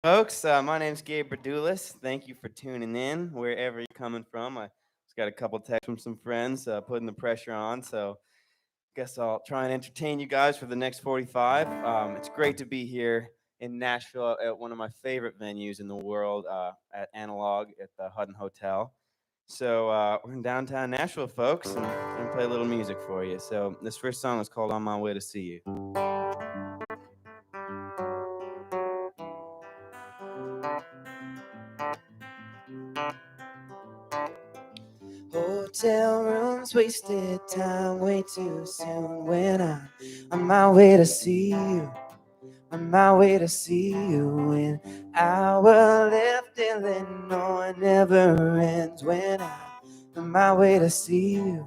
Folks, my name's Gabe Burdulis. Thank you for tuning in wherever you're coming from. I just got a couple texts from some friends putting the pressure on, so guess I'll try and entertain you guys for the next 45. It's great to be here in Nashville at one of my favorite venues in the world, at Analog at the Hutton Hotel. So we're in downtown Nashville, folks, and I'm going to play a little music for you. So this first song is called On My Way to See You. Hotel rooms, wasted time way too soon when I'm on my way to see you. On my way to see you in our left Illinois never ends when I'm on my way to see you.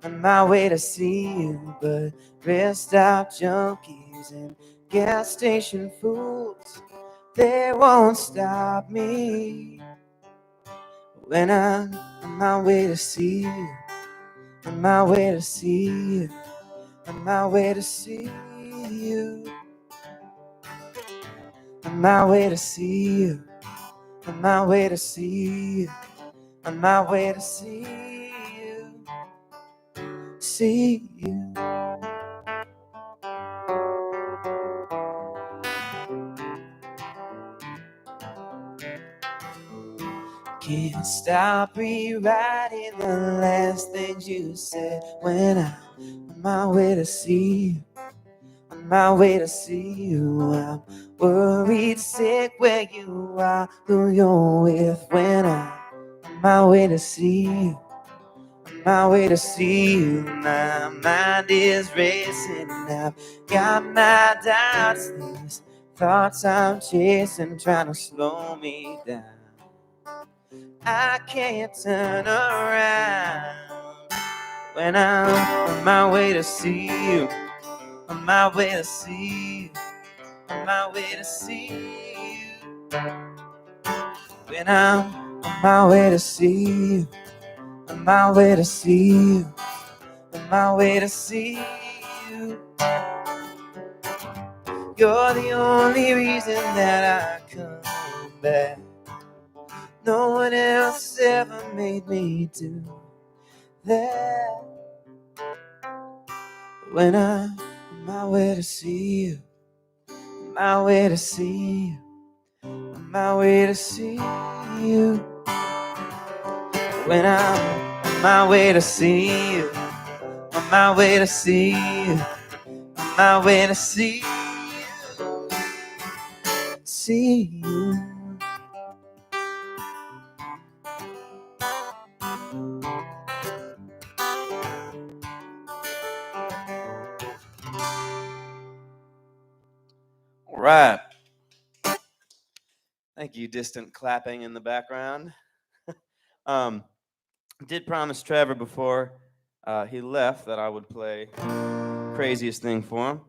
On my way to see you, but rest stop junkies and gas station fools, they won't stop me when I'm on my way to see you. On my way to see you, on my way to see you, on my way to see you, on my way to see you, on my way to see you, see you. Can't stop rewriting the last things you said when I'm on my way to see you. On my way to see you, I'm worried sick where you are, who you're with when I'm on my way to see you. On my way to see you, my mind is racing and I've got my doubts. These thoughts I'm chasing trying to slow me down. I can't turn around when I'm on my way to see you. On my way to see you. On my way to see you. When I'm on my way to see you. On my way to see you. On my way to see you. You're the only reason that I come back. No one else ever made me do that. When I'm on my way to see you. On my way to see you. On my way to see you. When I'm on my way to see you. On my way to see you. On my way to see you. See you. All right. Thank you, distant clapping in the background. um, did promise Trevor before he left that I would play Craziest Thing for him.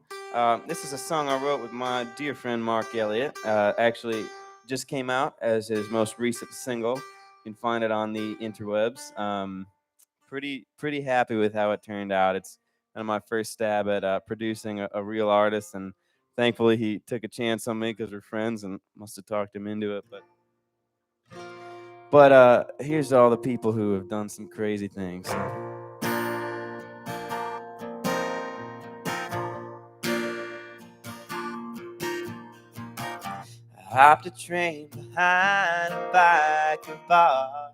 This is a song I wrote with my dear friend Mark Elliott. Actually, just came out as his most recent single. You can find it on the interwebs. Pretty happy with how it turned out. It's kind of my first stab at producing a real artist, and thankfully he took a chance on me because we're friends and must have talked him into it. But here's all the people who have done some crazy things. I hopped a train behind a biker bar.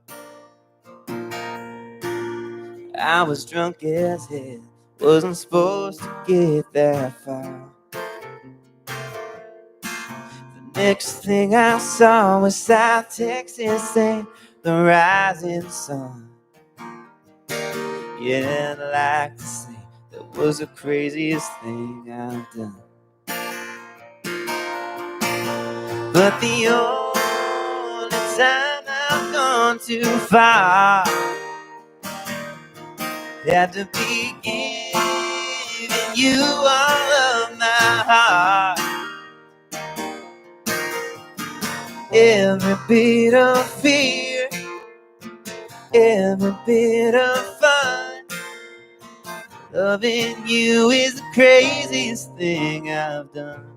I was drunk as hell, wasn't supposed to get that far. The next thing I saw was South Texas and the rising sun. Yeah, I'd like to say that was the craziest thing I've done. But the only time I've gone too far had to be giving you all of my heart. Every bit of fear, every bit of fun. Loving you is the craziest thing I've done.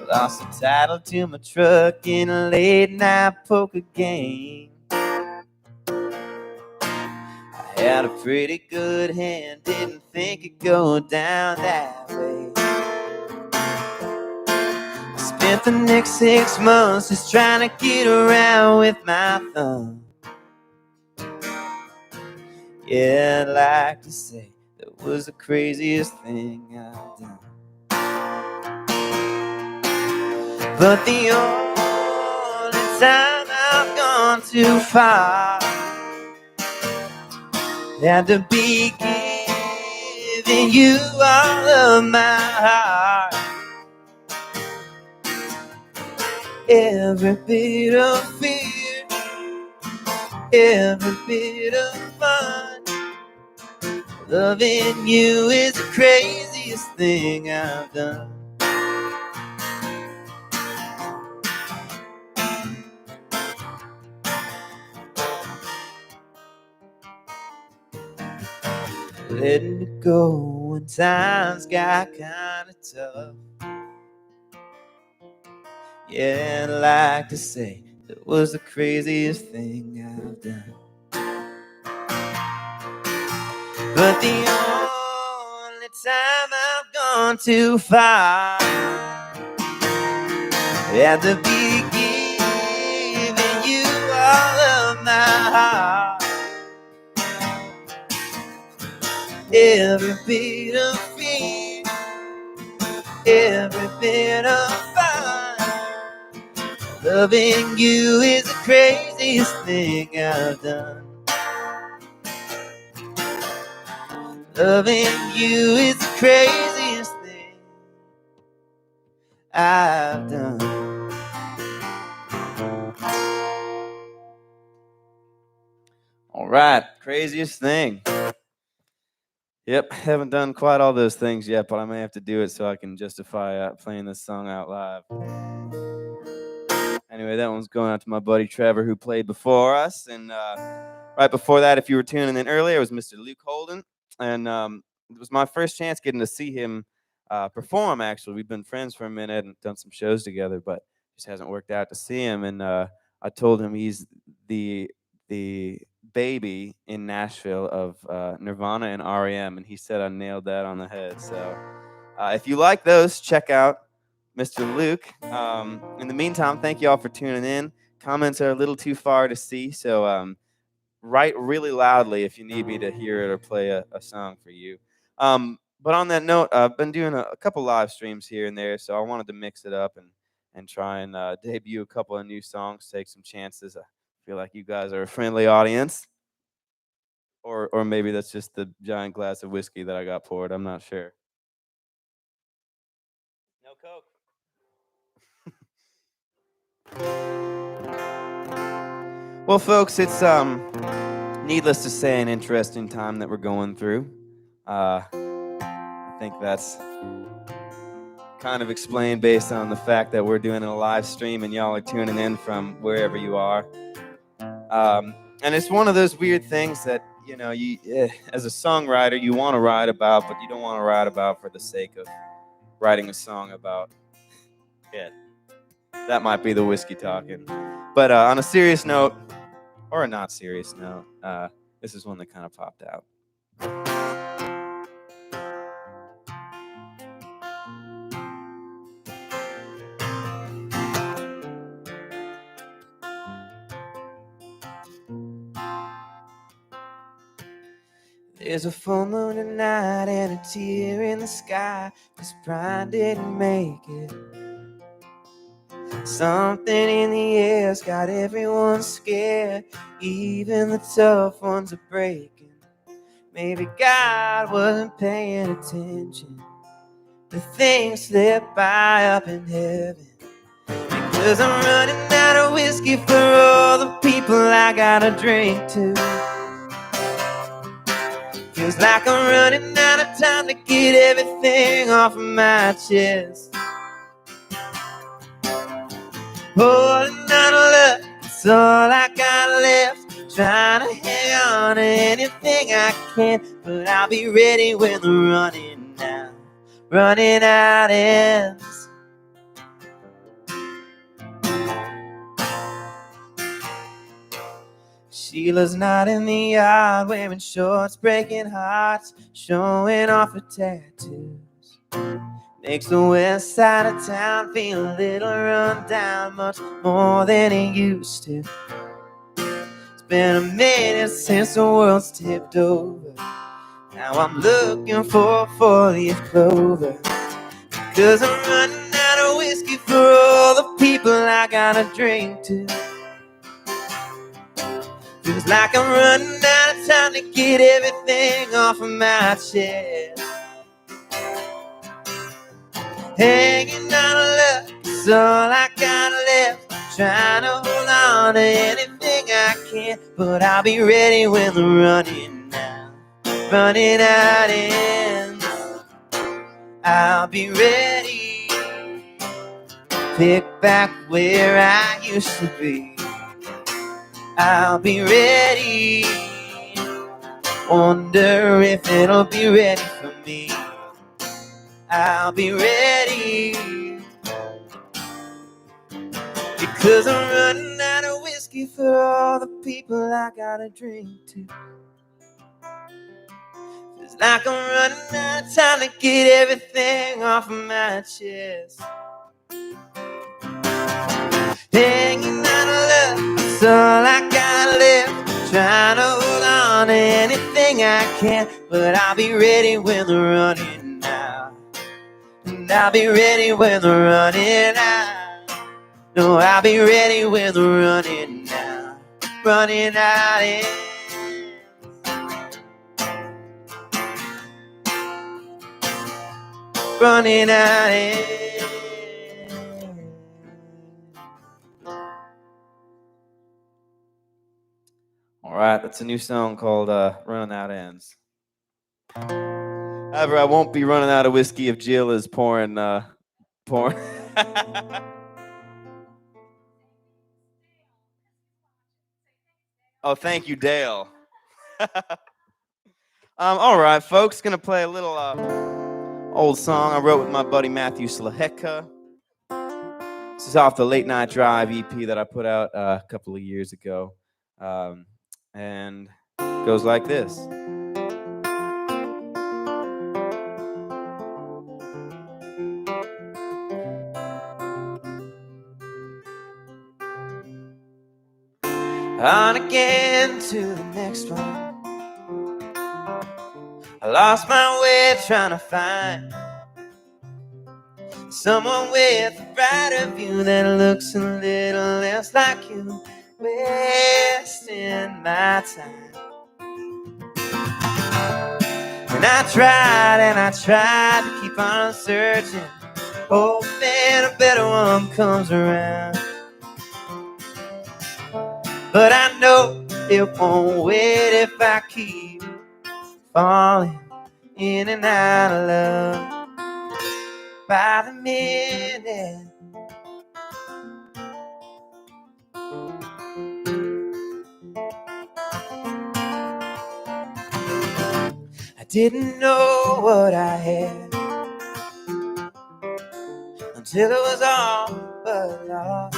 Lost the title to my truck in a late night poker game. I had a pretty good hand, didn't think it'd go down that way. I spent the next 6 months just trying to get around with my thumb. Yeah, I'd like to say that was the craziest thing I've done. But the only time I've gone too far had to be giving you all of my heart. Every bit of fear, every bit of fun. Loving you is the craziest thing I've done. Letting it go when times got kinda tough. Yeah, I'd like to say it was the craziest thing I've done. But the only time I've gone too far had to be giving you all of my heart. Every bit of fear, every bit of fun. Loving you is the craziest thing I've done. Loving you is the craziest thing I've done. All right, craziest thing. Yep, haven't done quite all those things yet, but I may have to do it so I can justify playing this song out live. Anyway, that one's going out to my buddy Trevor, who played before us. And right before that, if you were tuning in earlier, it was Mr. Luke Holden. And it was my first chance getting to see him perform, actually. We've been friends for a minute and done some shows together, but just hasn't worked out to see him. And I told him he's the baby in Nashville of Nirvana and R.E.M., and he said I nailed that on the head. So if you like those, check out Mr. Luke. In the meantime, thank you all for tuning in. Comments are a little too far to see, so write really loudly if you need me to hear it or play a song for you. But on that note, I've been doing a couple live streams here and there, so I wanted to mix it up and try and debut a couple of new songs, take some chances. I feel like you guys are a friendly audience. Or maybe that's just the giant glass of whiskey that I got poured. I'm not sure. No Coke. Well, folks, it's needless to say an interesting time that we're going through. I think that's kind of explained based on the fact that we're doing a live stream and y'all are tuning in from wherever you are. And it's one of those weird things that, you know, you as a songwriter, you want to write about, but you don't want to write about for the sake of writing a song about it. That might be the whiskey talking. But on a serious note, or a not serious note, this is one that kind of popped out. There's a full moon tonight and a tear in the sky, 'cause Brian didn't make it. Something in the air's got everyone scared, even the tough ones are breaking. Maybe God wasn't paying attention, the things slip by up in heaven. Because I'm running out of whiskey for all the people I gotta drink to. Feels like I'm running out of time to get everything off of my chest. Holding on to love, that's all I got left. Trying to hang on to anything I can, but I'll be ready when the running out ends. Sheila's not in the yard, wearing shorts, breaking hearts, showing off her tattoos. Makes the west side of town feel a little run down, much more than it used to. It's been a minute since the world's tipped over. Now I'm looking for a 4-leaf clover, 'cause I'm running out of whiskey for all the people I gotta drink to. Feels like I'm running out of time to get everything off of my chest. Hanging on to love is all I got left. Trying to hold on to anything I can, but I'll be ready when the running out ends. I'll be ready, pick back where I used to be. I'll be ready, wonder if it'll be ready for me. I'll be ready, because I'm running out of whiskey for all the people I gotta drink to. It's like I'm running out of time to get everything off of my chest. Hanging on to love, that's all I got left. Trying to hold on to anything I can, but I'll be ready when the running out. And I'll be ready when the running out. No, I'll be ready when the running out ends. Running out ends. All right, that's a new song called Running Out Ends. However, I won't be running out of whiskey if Jill is pouring. Oh, thank you, Dale. All right, folks, gonna play a little old song I wrote with my buddy Matthew Slaheka. This is off the Late Night Drive EP that I put out a couple of years ago, and it goes like this. On again to the next one. I lost my way trying to find someone with a brighter view that looks a little less like you, wasting my time. And I tried to keep on searching, hoping a better one comes around. But I know it won't wait if I keep falling in and out of love by the minute. I didn't know what I had until it was all but lost.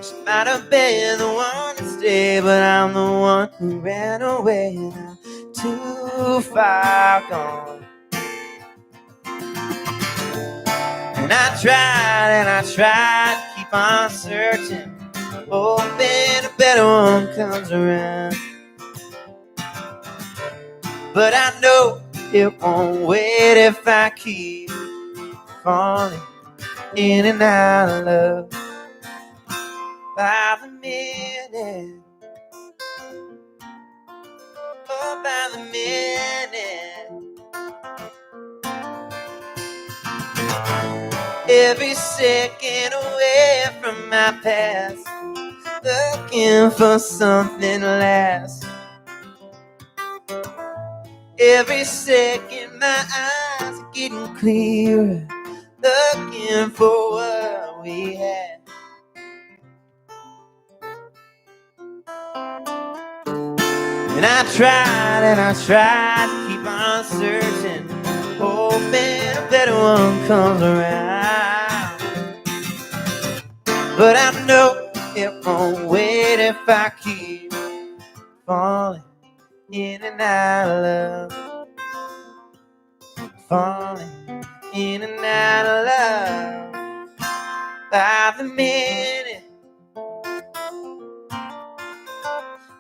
She might have been the one to stay, but I'm the one who ran away and I'm too far gone. And I tried to keep on searching, hoping a better one comes around. But I know it won't wait if I keep falling in and out of love by the minute. Oh, by the minute. Every second away from my past, looking for something less. Every second my eyes are getting clearer, looking for what we had. And I tried to keep on searching, hoping a better one comes around. But I know It won't wait if I keep falling in and out of love, falling in and out of love by the minute,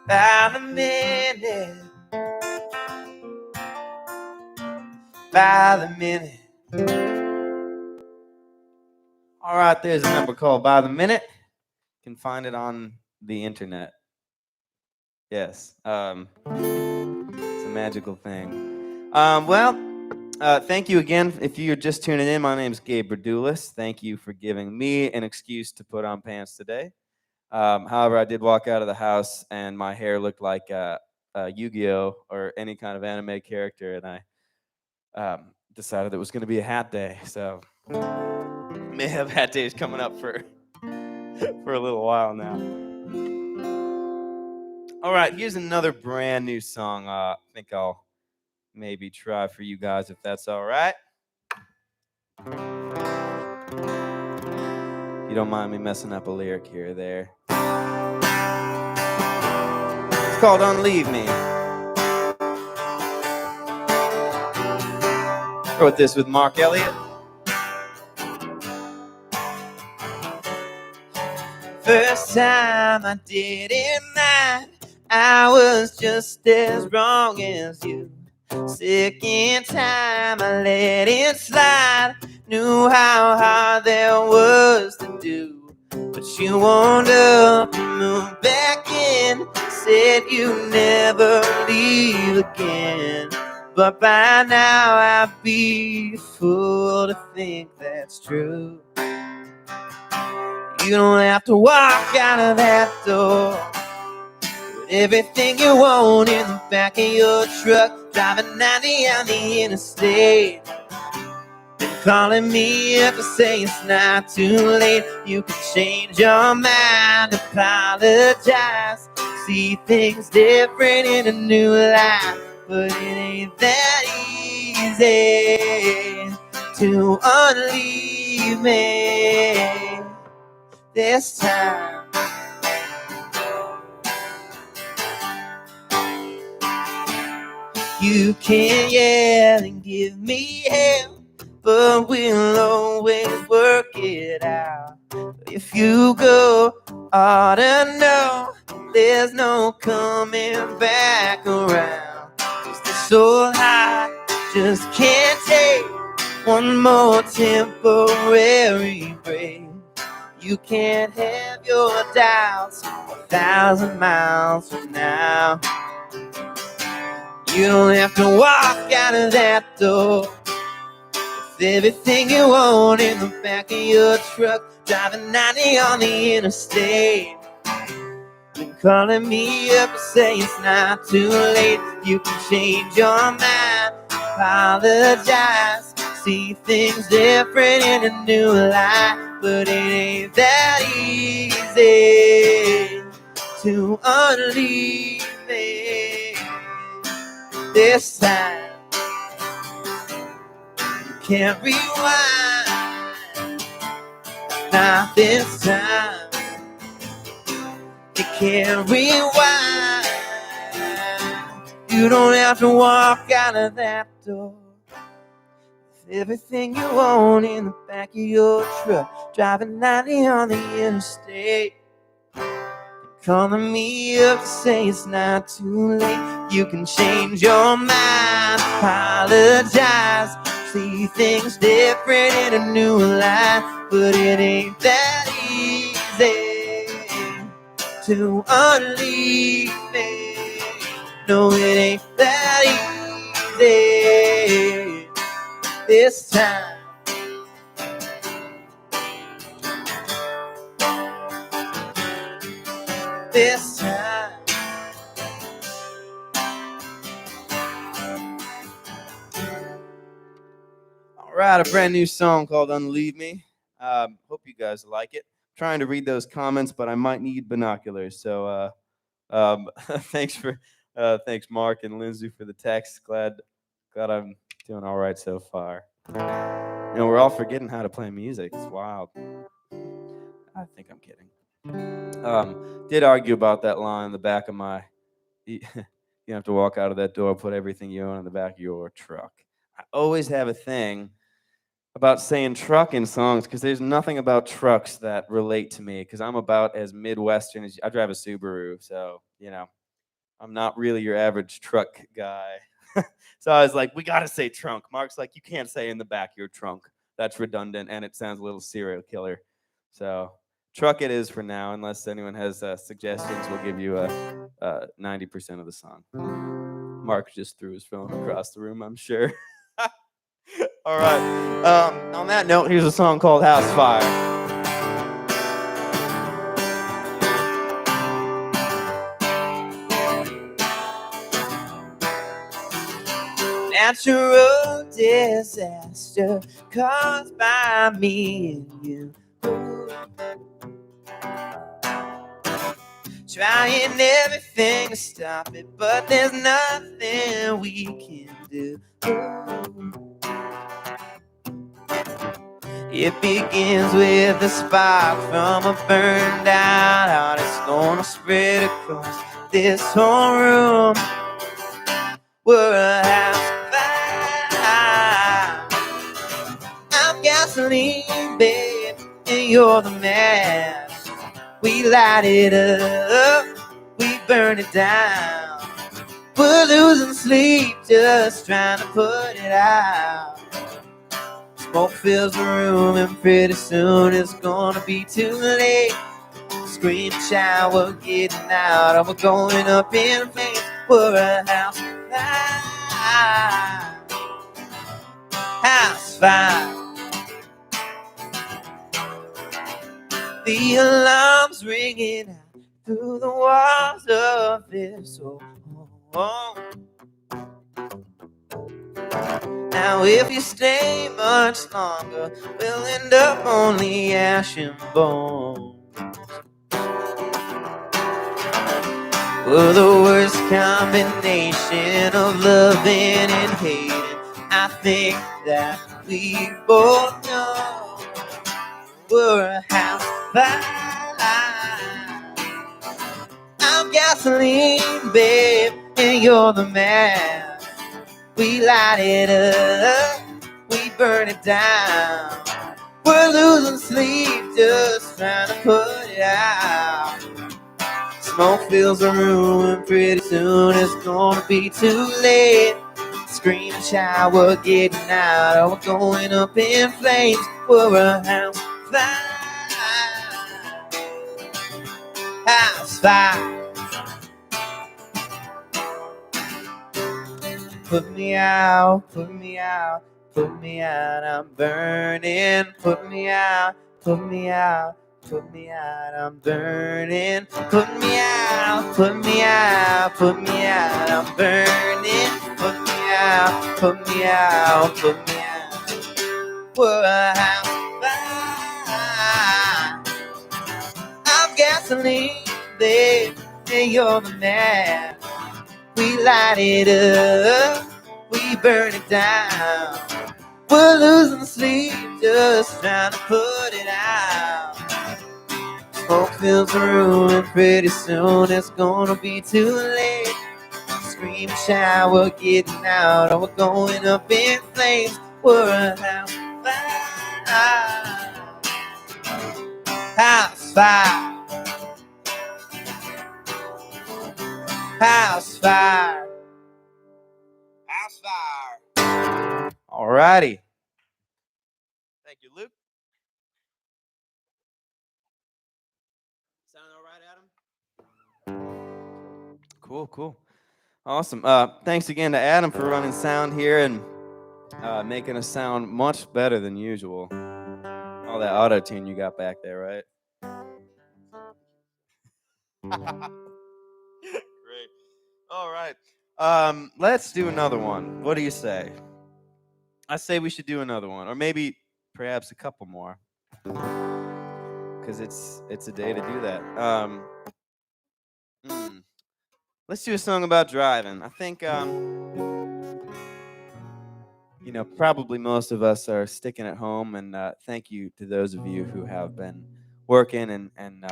by the minute, by the minute. All right, there's a number called By the Minute. You can find it on the internet. Yes, it's a magical thing. Thank you again. If you're just tuning in, my name is Gabe Burdulis. Thank you for giving me an excuse to put on pants today. However, I did walk out of the house and my hair looked like Yu-Gi-Oh! Or any kind of anime character, and I decided it was going to be a hat day. So may have hat days coming up for a little while now. All right, here's another brand new song. I think I'll maybe try for you guys if that's all right. You don't mind me messing up a lyric here or there. It's called Don't Leave Me. Wrote this with Mark Elliott. First time I didn't mind, I was just as wrong as you. Second time I let it slide, knew how hard there was to do. But you wound up and moved back in, said you'd never leave again. But by now I'd be a fool to think that's true. You don't have to walk out of that door with everything you want in the back of your truck, driving 90 on the interstate. Been calling me up to say it's not too late. You can change your mind, apologize, see things different in a new light. But it ain't that easy to unleave me this time. You can yell and give me hell, but we'll always work it out. If you go, ought to know there's no coming back around. 'Cause this soul high just can't take one more temporary break. You can't have your doubts 1,000 miles from now. You don't have to walk out of that door with everything you want in the back of your truck, driving 90 on the interstate. Been calling me up to say it's not too late. You can change your mind, apologize, see things different in a new light. But it ain't that easy to unleave me this time. You can't rewind, not this time. You can't rewind. You don't have to walk out of that door with everything you want in the back of your truck, driving 90 on the interstate. Calling me up to say it's not too late. You can change your mind, apologize, see things different in a new light. But it ain't that easy to unleave me. No, it ain't that easy this time. This time. All right, a brand new song called Unleave Me. Hope you guys like it. I'm trying to read those comments, but I might need binoculars. So thanks Mark and Lindsay for the text. Glad I'm doing all right so far. You know, we're all forgetting how to play music. It's wild. I think I'm kidding. Did argue about that line in the back of my. You you have to walk out of that door, put everything you own in the back of your truck. I always have a thing about saying truck in songs because there's nothing about trucks that relate to me because I'm about as Midwestern as I drive a Subaru, so I'm not really your average truck guy. So I was like, we gotta say trunk. Mark's like, you can't say in the back of your trunk. That's redundant and it sounds a little serial killer. So truck it is for now, unless anyone has suggestions. We'll give you 90% of the song. Mark just threw his phone across the room, I'm sure. All right. On that note, here's a song called House Fire. Natural disaster caused by me and you. Trying everything to stop it, but there's nothing we can do. It begins with a spark from a burned out heart. It's gonna spread across this whole room. We're a house fire. I'm gasoline, babe, and you're the man. We light it up, we burn it down. We're losing sleep, just trying to put it out. Smoke fills the room, and pretty soon it's gonna be too late. Scream, shower, getting out, or we're going up in flames. We're a house fire. House fire. The alarm's ringing out through the walls of this home. Now if you stay much longer, we'll end up only ash and bone. We're the worst combination of loving and hating. I think that we both know we're a house fire. I'm gasoline, babe, and you're the man. We light it up, we burn it down. We're losing sleep, just trying to put it out. Smoke fills the room, and pretty soon it's gonna be too late. Scream, shower, getting out, or we're going up in flames. We're a house fire. House fire. Put me out, put me out, put me out, I'm burning. Put me out, put me out, put me out, I'm burning. Put me out, put me out, put me out, I'm burning. Put me out, put me out, put me out. We're a house fire. I'm gasoline, babe, and you're the man. We light it up, we burn it down. We're losing sleep, just trying to put it out. Smoke fills the room, and pretty soon it's gonna be too late. Scream, shower, getting out, or we're going up in flames. We're a house fire. House fire. House fire. House fire. All righty. Thank you, Luke. Sound all right, Adam? Cool, cool. Awesome. Thanks again to Adam for running sound here and making us sound much better than usual. All that auto-tune you got back there, right? Great. All right. Let's do another one. What do you say? I say we should do another one, or maybe perhaps a couple more, because it's a day to do that. Let's do a song about driving. I think probably most of us are sticking at home, and thank you to those of you who have been working and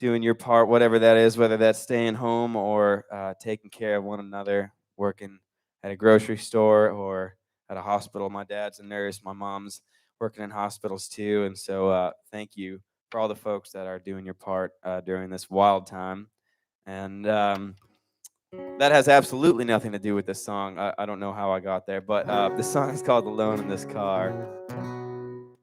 doing your part, whatever that is, whether that's staying home or taking care of one another, working at a grocery store or at a hospital. My dad's a nurse. My mom's working in hospitals too. And so thank you for all the folks that are doing your part during this wild time. And that has absolutely nothing to do with this song. I don't know how I got there, but the song is called Alone in This Car.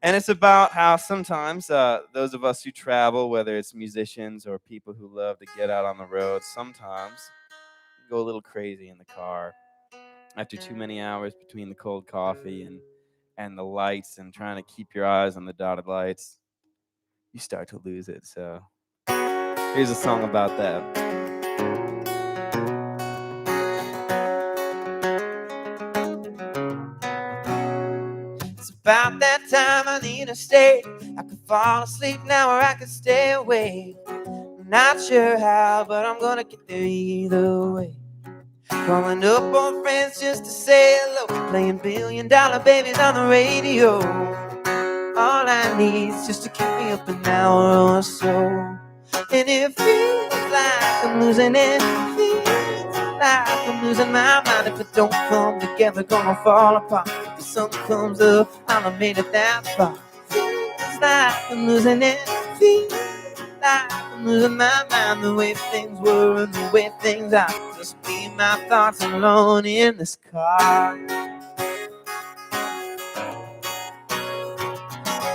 And it's about how sometimes those of us who travel, whether it's musicians or people who love to get out on the road, sometimes go a little crazy in the car after too many hours between the cold coffee and the lights and trying to keep your eyes on the dotted lights. You start to lose it. So here's a song about that. It's about that time on the interstate. I could fall asleep now or I could stay awake. Not sure how, but I'm gonna get there either way. Calling up on friends just to say hello. Playing $1 billion babies on the radio. All I need is just to keep me up an hour or so. And it feels like I'm losing it. Feels like I'm losing my mind. If it don't come together, gonna fall apart. If the sun comes up, I'll have made it that far. Feels like I'm losing it. Feels like I'm losing my mind. The way things were and the way things are. Just me, my thoughts alone in this car.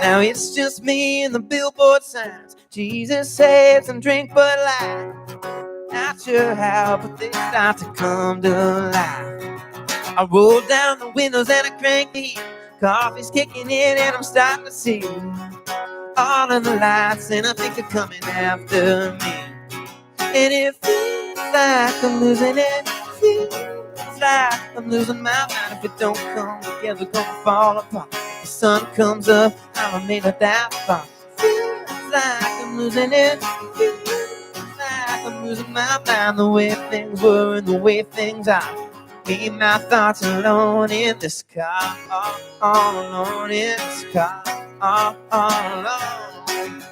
Now it's just me and the billboard signs. Jesus saves and drink Bud Light. Not sure how, but they start to come to life. I roll down the windows and I crank the heat. Coffee's kicking in and I'm starting to see all of the lights, and I think they're coming after me. And it feels like I'm losing it. Feels like I'm losing my mind. If it don't come together, gonna fall apart. If the sun comes up, I'ma make it that far. Feels like I'm losing it. Feels like I'm losing my mind. The way things were and the way things are. Me and my thoughts alone in this car. All alone in this car. All alone.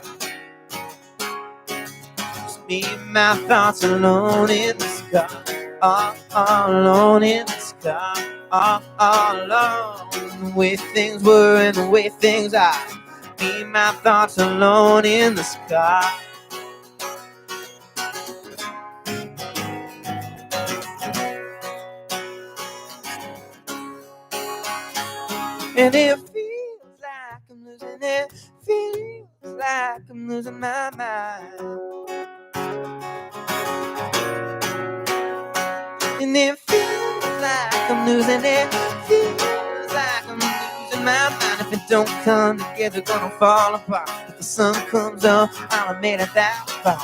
Me and my thoughts alone in the sky. All alone in the sky. All alone. The way things were and the way things are. Me and my thoughts alone in the sky. And it feels like I'm losing it. Feels like I'm losing my mind. And it feels like I'm losing it. Feels like I'm losing my mind. If it don't come together, gonna fall apart. If the sun comes up, I'll have made it that far.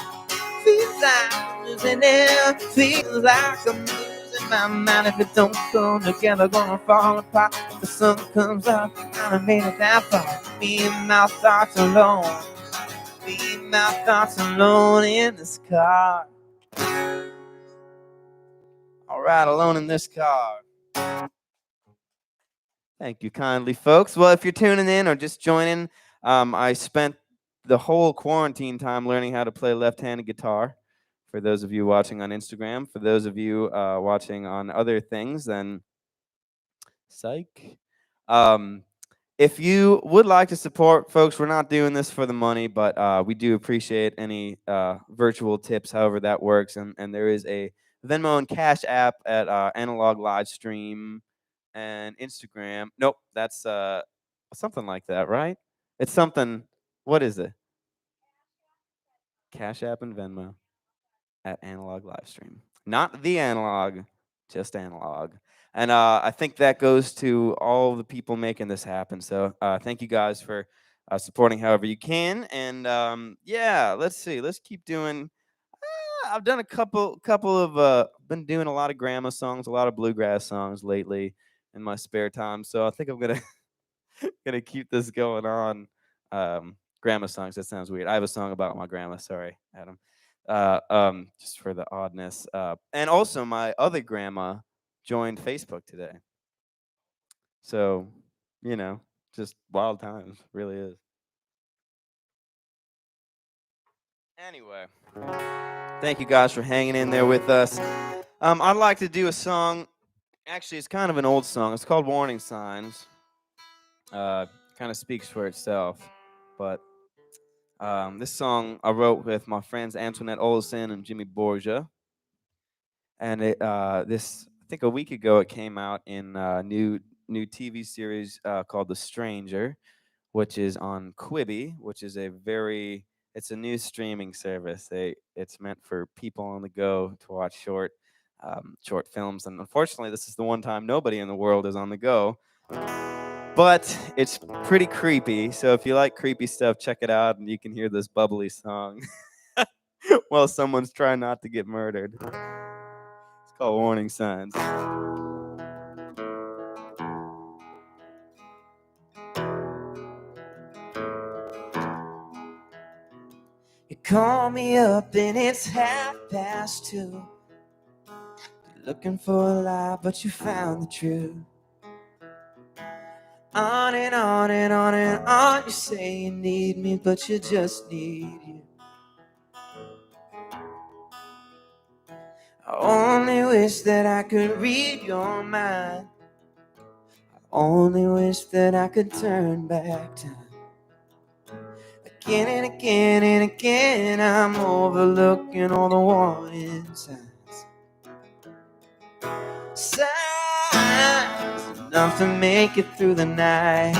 Feels like I'm losing it. Feels like I'm losing my mind. If it don't come together, gonna fall apart. If the sun comes up, I'll have made it that far. Me and my thoughts alone. Me and my thoughts alone in this car. All right, alone in this car. Thank you kindly, folks. Well, if you're tuning in or just joining, I spent the whole quarantine time learning how to play left-handed guitar. For those of you watching on Instagram, for those of you watching on other things, then psych. Um, if you would like to support, folks, we're not doing this for the money, but we do appreciate any virtual tips, however that works. And there is a Venmo and Cash app at Analoglivestream and Instagram. Nope, that's something like that, right? It's something. What is it? Cash App and Venmo at Analog Livestream. Not the analog, just analog. And I think that goes to all the people making this happen. So thank you guys for supporting however you can. And yeah, let's see. Let's keep doing. I've done a couple of been doing a lot of grandma songs, a lot of bluegrass songs lately in my spare time. So I think I'm gonna gonna keep this going on. Grandma songs. That sounds weird. I have a song about my grandma. Sorry, Adam. Just for the oddness. And also, my other grandma joined Facebook today. So, you know, just wild times. Really is. Anyway, thank you guys for hanging in there with us. I'd like to do a song. Actually, it's kind of an old song. It's called Warning Signs. Kind of speaks for itself. But this song I wrote with my friends Antoinette Olson and Jimmy Borgia. And I think a week ago, it came out in a new TV series called The Stranger, which is on Quibi, which is it's a new streaming service. It's meant for people on the go to watch short films. And unfortunately, this is the one time nobody in the world is on the go. But it's pretty creepy. So if you like creepy stuff, check it out, and you can hear this bubbly song while someone's trying not to get murdered. It's called Warning Signs. You call me up and it's 2:30. Looking for a lie, but you found the truth. On and on and on and on. You say you need me, but you just need you. I only wish that I could read your mind. I only wish that I could turn back time. Again and again and again, I'm overlooking all the warning signs. Signs enough to make it through the night.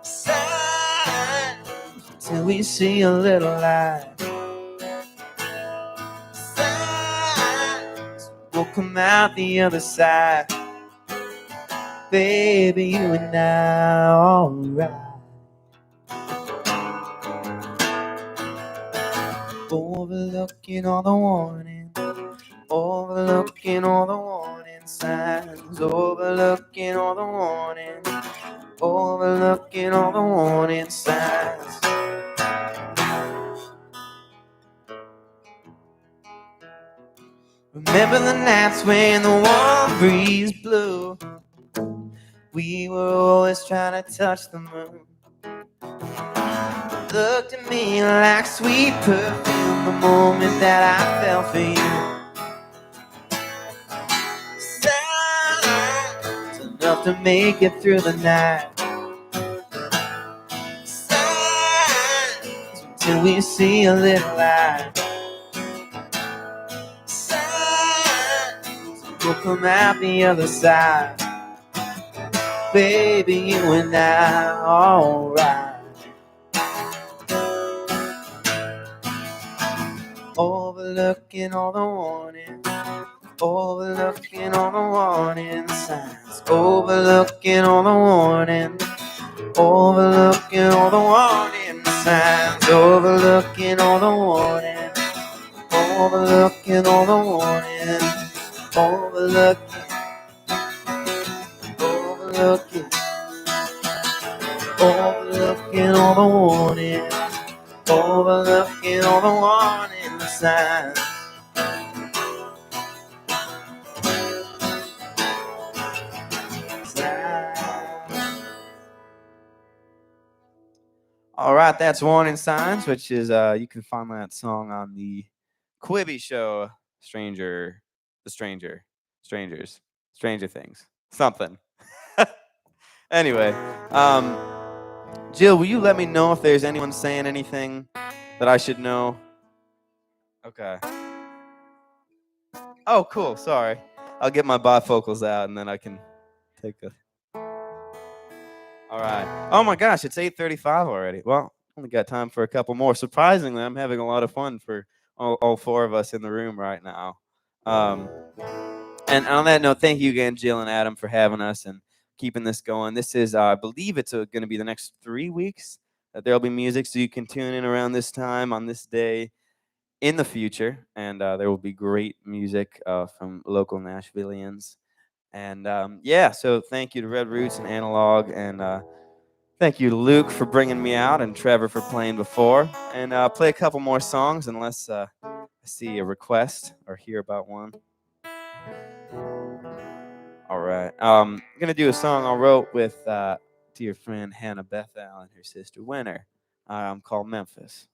Signs till we see a little light. Signs we'll come out the other side. Baby, you and I, alright. Overlooking all the warning, overlooking all the warning signs, overlooking all the warning, overlooking all the warning signs. Remember the nights when the warm breeze blew? We were always trying to touch the moon. Looked at me like sweet perfume the moment that I fell for you. Signs enough to make it through the night. Signs until we see a little light. Signs we'll come out the other side. Baby, you and I, alright. Overlooking all the warning, overlooking all the warning signs, overlooking all the warning, overlooking all the warning signs, overlooking all the warning, overlooking all the warning, overlooking, overlooking, overlooking all the warning, overlooking all the warning signs. All right, that's Warning Signs, which is you can find that song on the Quibi show, Stranger Things, something. Anyway, Jill, will you let me know if there's anyone saying anything that I should know? Okay. Oh, cool. Sorry. I'll get my bifocals out and then I can take a. All right. Oh my gosh, it's 8:35 already. Well, only got time for a couple more. Surprisingly, I'm having a lot of fun for all four of us in the room right now. And on that note, thank you again, Jill and Adam, for having us and keeping this going. This is, I believe it's going to be the next 3 weeks that there'll be music, so you can tune in around this time on this day in the future, and there will be great music from local Nashvillians. And yeah, so thank you to Red Roots and Analog, and thank you to Luke for bringing me out and Trevor for playing before. And play a couple more songs unless I see a request or hear about one. All right. I'm going to do a song I wrote with dear friend Hannah Bethel and her sister Winter called Memphis.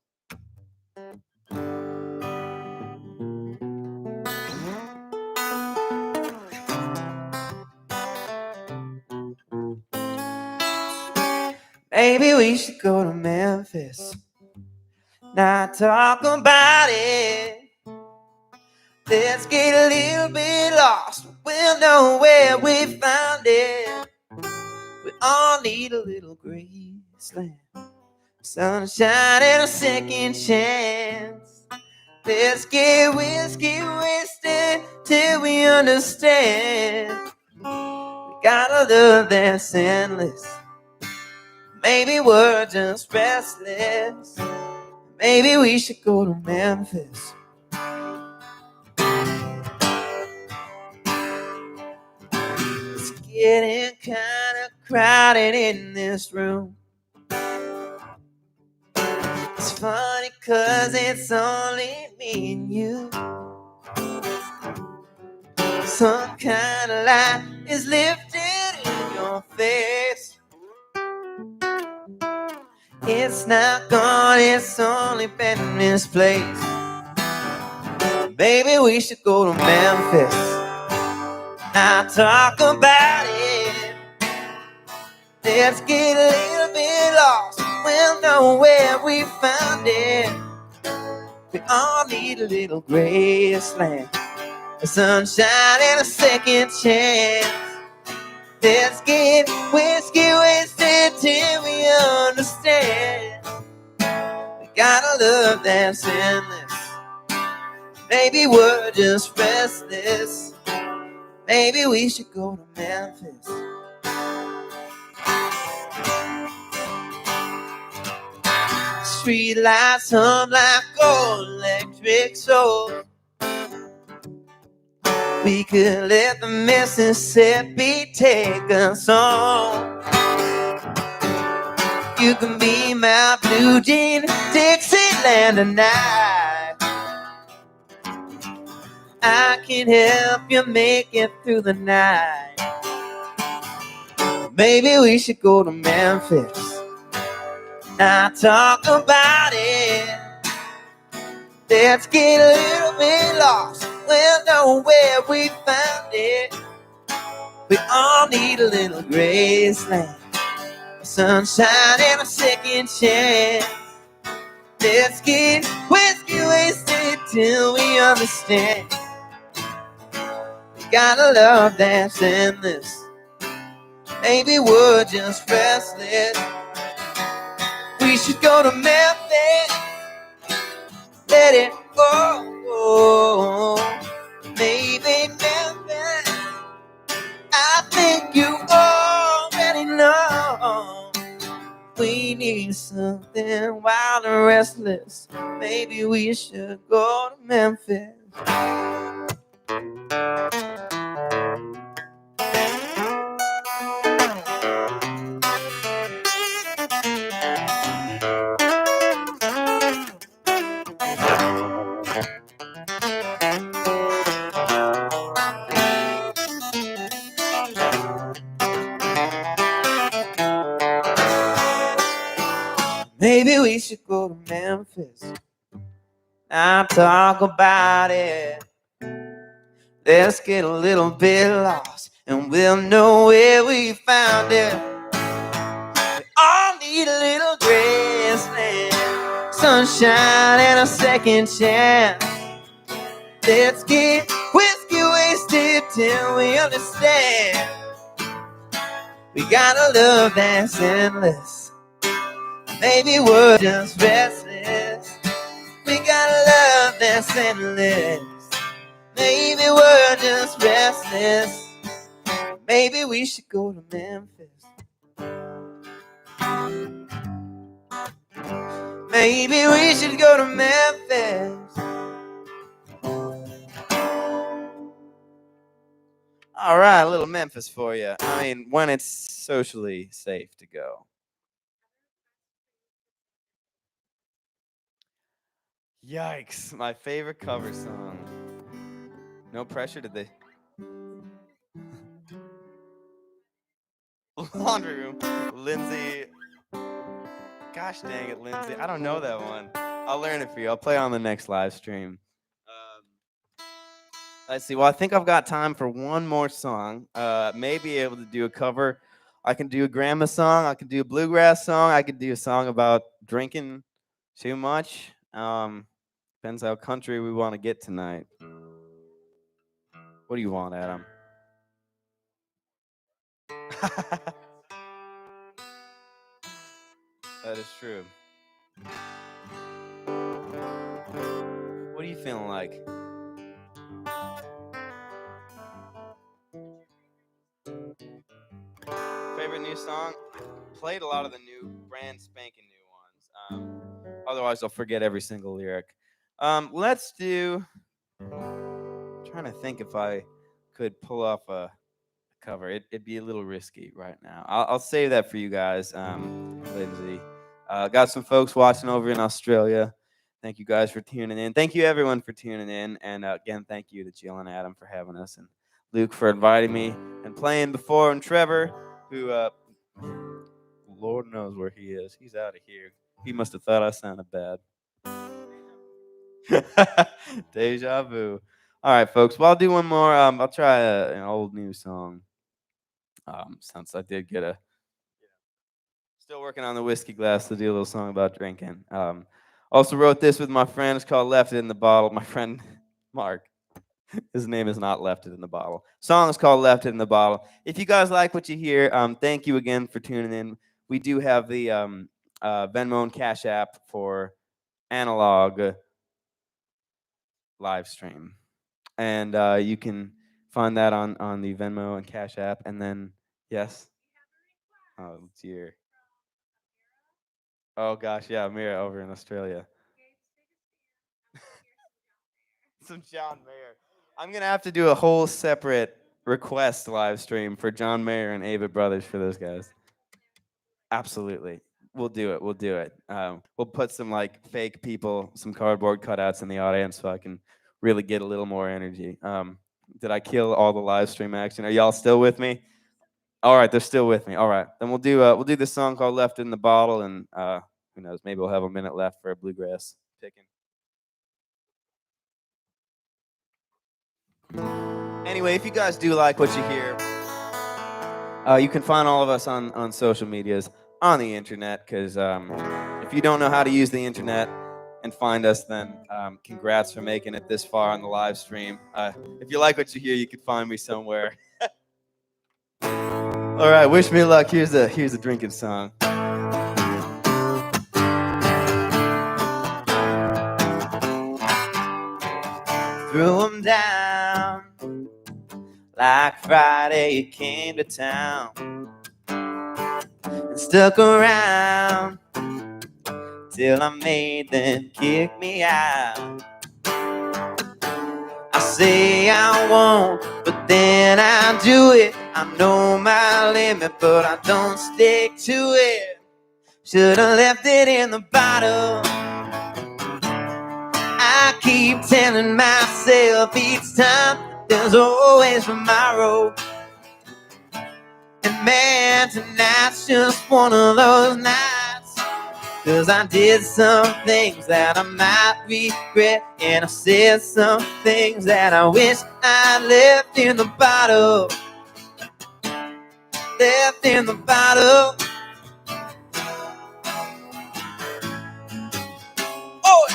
Maybe we should go to Memphis, not talk about it. Let's get a little bit lost. We'll know where we found it. We all need a little graceland, sunshine and a second chance. Let's get whiskey wasted till we understand. We got a love that's endless. Maybe we're just restless. Maybe we should go to Memphis. It's getting kind of crowded in this room. It's funny 'cause it's only me and you. Some kind of light is lifted in your face. It's not gone, it's only been misplaced. Maybe we should go to Memphis, not talk about it. Let's get a little bit lost. We'll know where we found it. We all need a little graceland, a sunshine and a second chance. Let's get whiskey wasted till we understand. We got a love that's endless. Maybe we're just restless. Maybe we should go to Memphis. Street lights hum like gold electric souls. We could let the Mississippi take us home. You can be my blue jean Dixieland tonight. I can help you make it through the night. Maybe we should go to Memphis, not talk about it. Let's get a little bit lost. We'll know where we found it. We all need a little graceland, sunshine and a second chance. Let's get whiskey wasted till we understand. We got a love that's endless. Maybe we're just restless. We should go to Memphis, let it go. Maybe Memphis, I think you already know. We need something wild and restless. Maybe we should go to Memphis. Maybe we should go to Memphis, not talk about it. Let's get a little bit lost and we'll know where we found it. We all need a little graceland, sunshine and a second chance. Let's get whiskey wasted till we understand. We got a love that's endless. Maybe we're just restless. We got a love that's endless. Maybe we're just restless. Maybe we should go to Memphis. Maybe we should go to Memphis. All right, a little Memphis for you. I mean, when it's socially safe to go. Yikes, my favorite cover song. No pressure, did they? Laundry Room. Lindsay. Gosh dang it, Lindsay. I don't know that one. I'll learn it for you. I'll play on the next live stream. Let's see. Well, I think I've got time for one more song. May be able to do a cover. I can do a grandma song. I can do a bluegrass song. I could do a song about drinking too much. Depends how country we want to get tonight. What do you want, Adam? That is true. What are you feeling like? Favorite new song? Played a lot of the new, brand spanking new ones. Otherwise, I'll forget every single lyric. Let's do. I'm trying to think if I could pull off a cover. It'd be a little risky right now. I'll save that for you guys, Lindsay. Got some folks watching over in Australia. Thank you guys for tuning in. Thank you everyone for tuning in. And again, thank you to Jill and Adam for having us, and Luke for inviting me and playing before, and Trevor, who Lord knows where he is. He's out of here. He must have thought I sounded bad. Deja vu. All right, folks. Well, I'll do one more. I'll try an old new song. Since I did get still working on the whiskey glass to do a little song about drinking. Also wrote this with my friend. It's called "Left It in the Bottle." My friend Mark. His name is not "Left It in the Bottle." Song is called "Left It in the Bottle." If you guys like what you hear, thank you again for tuning in. We do have the Venmo and Cash App for Analog live stream, and you can find that on the Venmo and Cash App. And then yes, oh dear, oh gosh, yeah, Mira over in Australia. Some John Mayer. I'm gonna have to do a whole separate request live stream for John Mayer and Ava Brothers for those guys. Absolutely. We'll do it. We'll do it. We'll put some like fake people, some cardboard cutouts in the audience so I can really get a little more energy. Did I kill all the live stream action? Are y'all still with me? All right, they're still with me. All right, then we'll do this song called "Left in the Bottle," and who knows, maybe we'll have a minute left for a bluegrass picking. Anyway, if you guys do like what you hear, you can find all of us on social medias, on the internet, because if you don't know how to use the internet and find us, then congrats for making it this far on the live stream. If you like what you hear, you can find me somewhere. All right, wish me luck. Here's a drinking song. Threw 'em down like Friday you came to town and stuck around till I made them kick me out. I say I won't, but then I do it. I know my limit, but I don't stick to it. Should've left it in the bottle. I keep telling myself each time there's always tomorrow. And man, tonight's just one of those nights. 'Cause I did some things that I might regret, and I said some things that I wish I left in the bottle. Left in the bottle. Oh!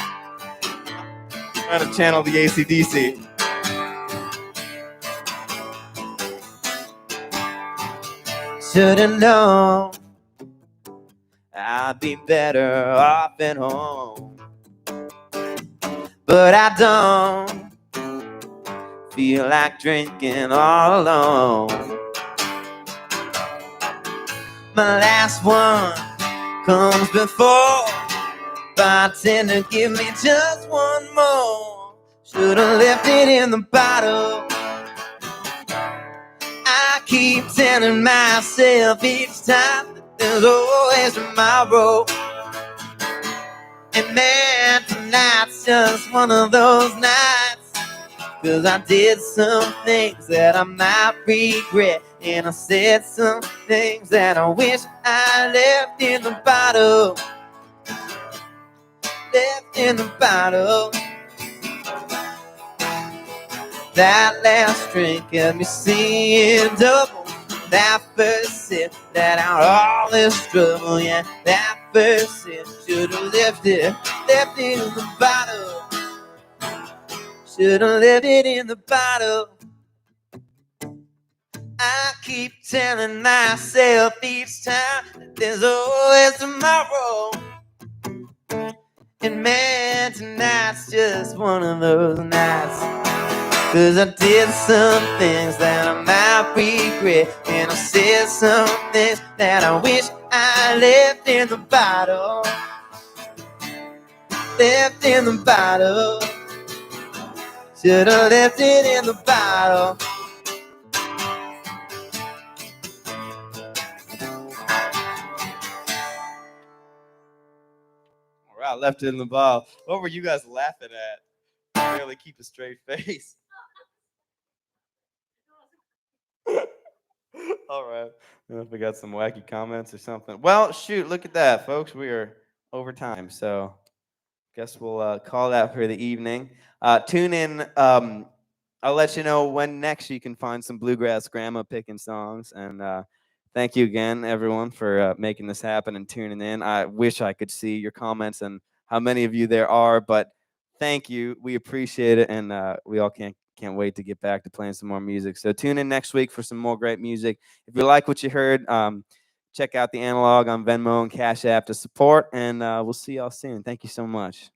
Trying to channel the AC/DC. Should've known I'd be better off at home, but I don't feel like drinking all alone. My last one comes before. Bartender, give me just one more. Should've left it in the bottle. I keep telling myself each time that there's always tomorrow. And man, tonight's just one of those nights. 'Cause I did some things that I might regret, and I said some things that I wish I left in the bottle. Left in in the bottle. That last drink kept me seeing double. That first sip, that out all this trouble. Yeah, that first sip should've left it in the bottle. Should've left it in the bottle. I keep telling myself each time that there's always tomorrow. And man, tonight's just one of those nights. 'Cause I did some things that I might regret, and I said some things that I wish I left in the bottle. Left in the bottle. Should've left it in the bottle. All right, left it in the bottle. What were you guys laughing at? I barely keep a straight face. All right. I don't know if we got some wacky comments or something. Well, shoot, look at that, folks. We are over time, so guess we'll call that for the evening. Tune in. I'll let you know when next you can find some bluegrass grandma picking songs. And thank you again, everyone, for making this happen and tuning in. I wish I could see your comments and how many of you there are, but thank you. We appreciate it, and we all can't wait to get back to playing some more music. So tune in next week for some more great music. If you like what you heard, check out the Analog on Venmo and Cash App to support, and we'll see y'all soon. Thank you so much.